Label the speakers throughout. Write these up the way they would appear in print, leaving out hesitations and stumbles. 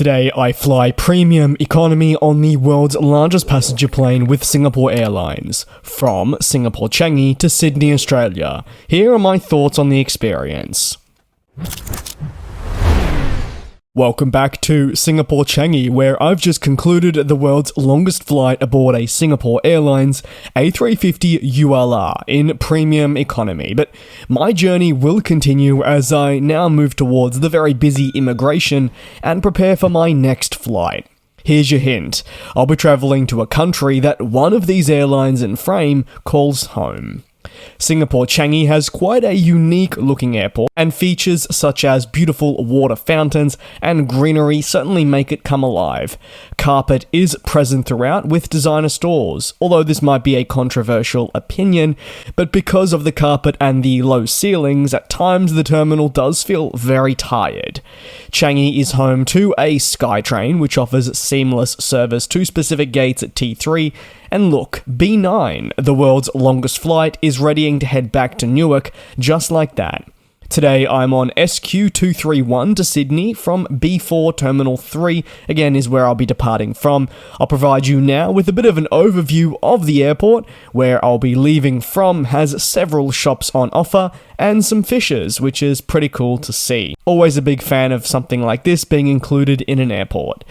Speaker 1: Today I fly premium economy on the world's largest passenger plane with Singapore Airlines, from Singapore Changi to Sydney, Australia. Here are my thoughts on the experience. Welcome back to Singapore Changi, where I've just concluded the world's longest flight aboard a Singapore Airlines A380 ULR in premium economy. But my journey will continue as I now move towards the very busy immigration and prepare for my next flight. Here's your hint. I'll be travelling to a country that one of these airlines in frame calls home. Singapore Changi has quite a unique looking airport, and features such as beautiful water fountains and greenery certainly make it come alive. Carpet is present throughout with designer stores, although this might be a controversial opinion, but because of the carpet and the low ceilings, at times the terminal does feel very tired. Changi is home to a SkyTrain, which offers seamless service to specific gates at T3, and look, B9, the world's longest flight, is readying to head back to Newark just like that. Today I'm on SQ231 to Sydney from B4 Terminal 3, again is where I'll be departing from. I'll provide you now with a bit of an overview of the airport. Where I'll be leaving from has several shops on offer and some fishes, which is pretty cool to see. Always a big fan of something like this being included in an airport.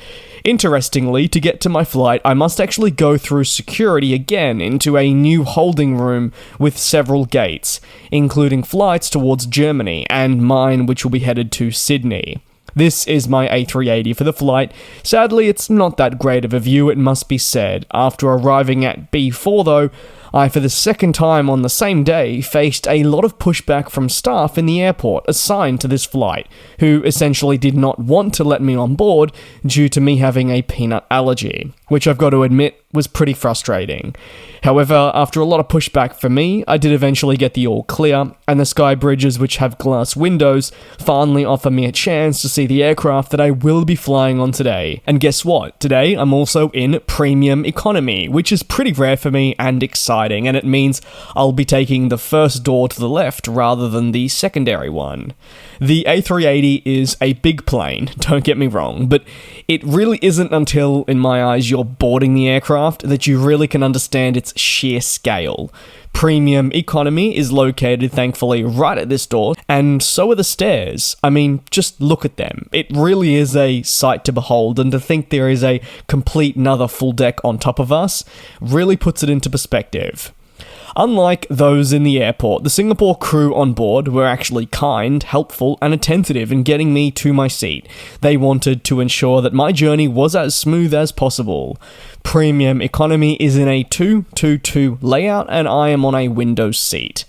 Speaker 1: Interestingly, to get to my flight, I must actually go through security again into a new holding room with several gates, including flights towards Germany and mine which will be headed to Sydney. This is my A380 for the flight. Sadly, it's not that great of a view, it must be said. After arriving at B4 though, I, for the second time on the same day, faced a lot of pushback from staff in the airport assigned to this flight, who essentially did not want to let me on board due to me having a peanut allergy, which I've got to admit was pretty frustrating. However, after a lot of pushback for me, I did eventually get the all clear, and the sky bridges, which have glass windows, finally offer me a chance to see the aircraft that I will be flying on today. And guess what? Today I'm also in premium economy, which is pretty rare for me and exciting, and it means I'll be taking the first door to the left rather than the secondary one. The A380 is a big plane, don't get me wrong, but it really isn't until, in my eyes, you're boarding the aircraft that you really can understand its sheer scale. Premium economy is located, thankfully, right at this door, and so are the stairs. I mean, just look at them. It really is a sight to behold, and to think there is a complete another full deck on top of us really puts it into perspective. Unlike those in the airport, the Singapore crew on board were actually kind, helpful, and attentive in getting me to my seat. They wanted to ensure that my journey was as smooth as possible. Premium economy is in a 2-2-2 layout, and I am on a window seat.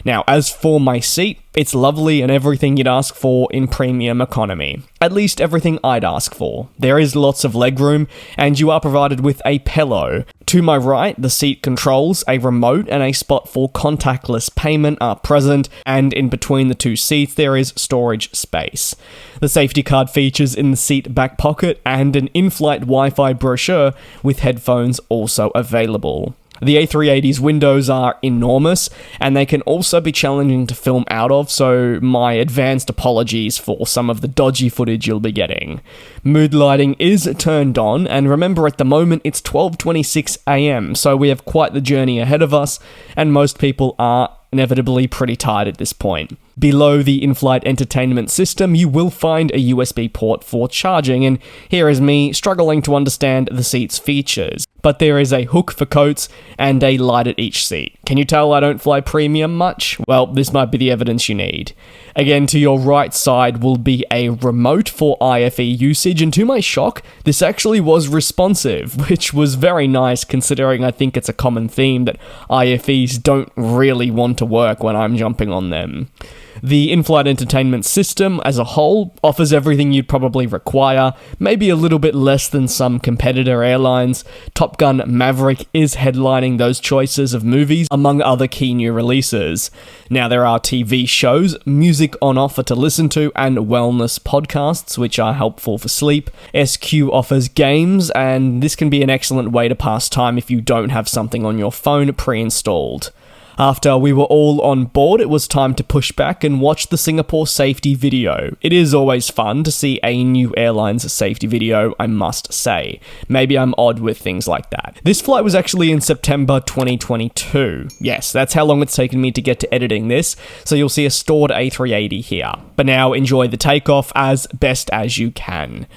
Speaker 1: Now, as for my seat, it's lovely and everything you'd ask for in premium economy. At least everything I'd ask for. There is lots of legroom, and you are provided with a pillow. To my right, the seat controls, a remote, and a spot for contactless payment are present, and in between the two seats there is storage space. The safety card features in the seat back pocket, and an in-flight Wi-Fi brochure with headphones also available. The A380's windows are enormous, and they can also be challenging to film out of, so my advanced apologies for some of the dodgy footage you'll be getting. Mood lighting is turned on, and remember at the moment it's 12:26 AM, so we have quite the journey ahead of us, and most people are inevitably pretty tired at this point. Below the in-flight entertainment system, you will find a USB port for charging, and here is me struggling to understand the seat's features. But there is a hook for coats and a light at each seat. Can you tell I don't fly premium much? Well, this might be the evidence you need. Again, to your right side will be a remote for IFE usage, and to my shock, this actually was responsive, which was very nice considering I think it's a common theme that IFEs don't really want to work when I'm jumping on them. The in-flight entertainment system as a whole offers everything you'd probably require, maybe a little bit less than some competitor airlines. Top Gun Maverick is headlining those choices of movies, among other key new releases. Now there are TV shows, music on offer to listen to, and wellness podcasts, which are helpful for sleep. SQ offers games, and this can be an excellent way to pass time if you don't have something on your phone pre-installed. After we were all on board, it was time to push back and watch the Singapore safety video. It is always fun to see a new airline's safety video, I must say. Maybe I'm odd with things like that. This flight was actually in September 2022. Yes, that's how long it's taken me to get to editing this, so you'll see a stored A380 here. But now enjoy the takeoff as best as you can.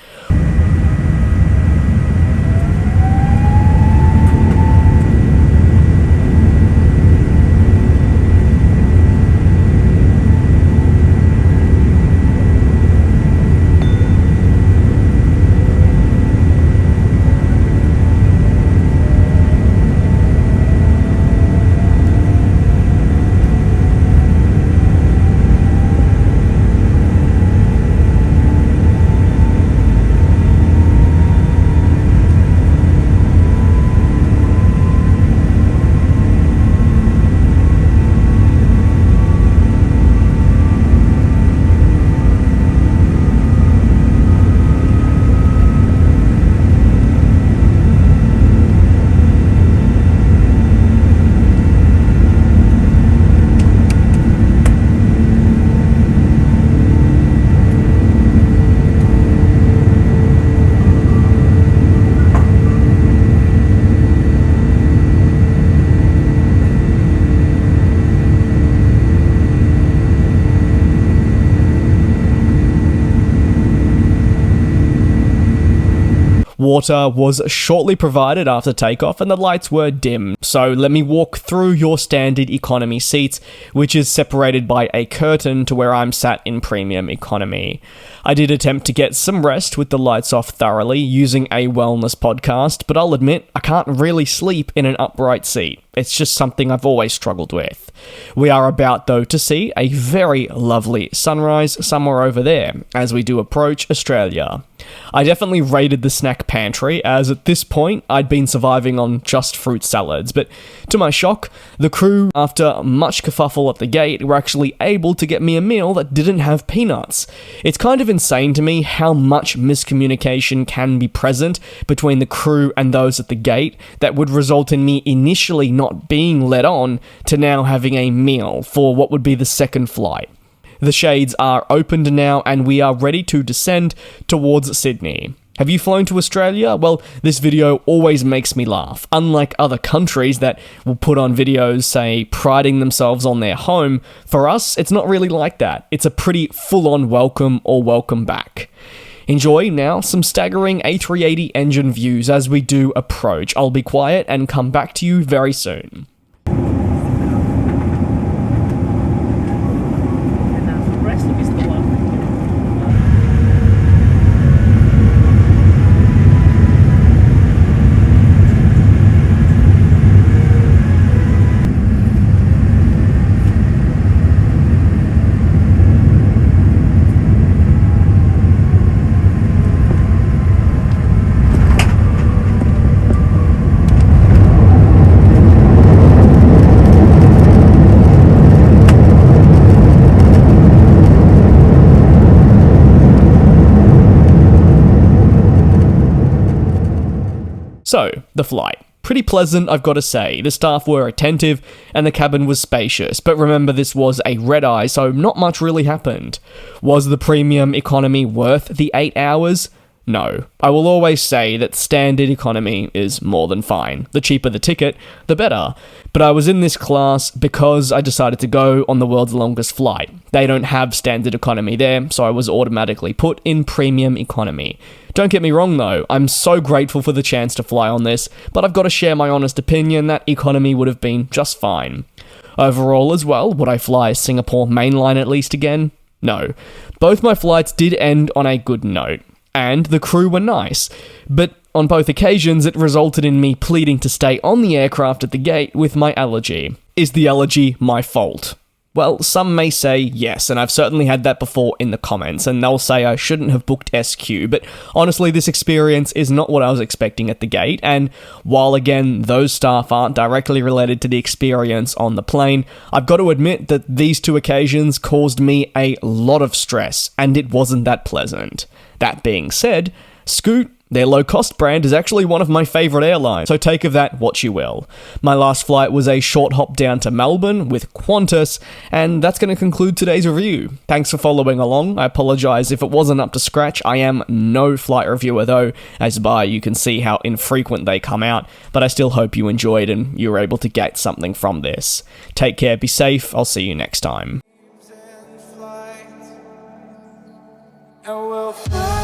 Speaker 1: Water was shortly provided after takeoff and the lights were dim, so let me walk through your standard economy seats, which is separated by a curtain to where I'm sat in premium economy. I did attempt to get some rest with the lights off thoroughly using a wellness podcast, but I'll admit I can't really sleep in an upright seat. It's just something I've always struggled with. We are about, though, to see a very lovely sunrise somewhere over there as we do approach Australia. I definitely raided the snack pantry, as at this point I'd been surviving on just fruit salads, but to my shock, the crew, after much kerfuffle at the gate, were actually able to get me a meal that didn't have peanuts. It's kind of insane to me how much miscommunication can be present between the crew and those at the gate that would result in me initially not being let on to now having a meal for what would be the second flight. The shades are opened now and we are ready to descend towards Sydney. Have you flown to Australia? Well, this video always makes me laugh. Unlike other countries that will put on videos, say, priding themselves on their home, for us, it's not really like that. It's a pretty full-on welcome or welcome back. Enjoy now some staggering A380 engine views as we do approach. I'll be quiet and come back to you very soon. So, the flight. Pretty pleasant, I've got to say. The staff were attentive and the cabin was spacious, but remember this was a red-eye, so not much really happened. Was the premium economy worth the 8 hours? No. I will always say that standard economy is more than fine. The cheaper the ticket, the better. But I was in this class because I decided to go on the world's longest flight. They don't have standard economy there, so I was automatically put in premium economy. Don't get me wrong though, I'm so grateful for the chance to fly on this, but I've got to share my honest opinion that economy would have been just fine. Overall as well, would I fly Singapore mainline at least again? No. Both my flights did end on a good note. And the crew were nice, but on both occasions it resulted in me pleading to stay on the aircraft at the gate with my allergy. Is the allergy my fault? Well, some may say yes, and I've certainly had that before in the comments, and they'll say I shouldn't have booked SQ, but honestly this experience is not what I was expecting at the gate, and while again those staff aren't directly related to the experience on the plane, I've got to admit that these two occasions caused me a lot of stress, and it wasn't that pleasant. That being said, Scoot, Their low-cost brand is actually one of my favourite airlines, so take of that what you will. My last flight was a short hop down to Melbourne with Qantas, and that's going to conclude today's review. Thanks for following along. I apologise if it wasn't up to scratch. I am no flight reviewer though, as by you can see how infrequent they come out, but I still hope you enjoyed and you were able to get something from this. Take care, be safe, I'll see you next time.
Speaker 2: And we'll fly.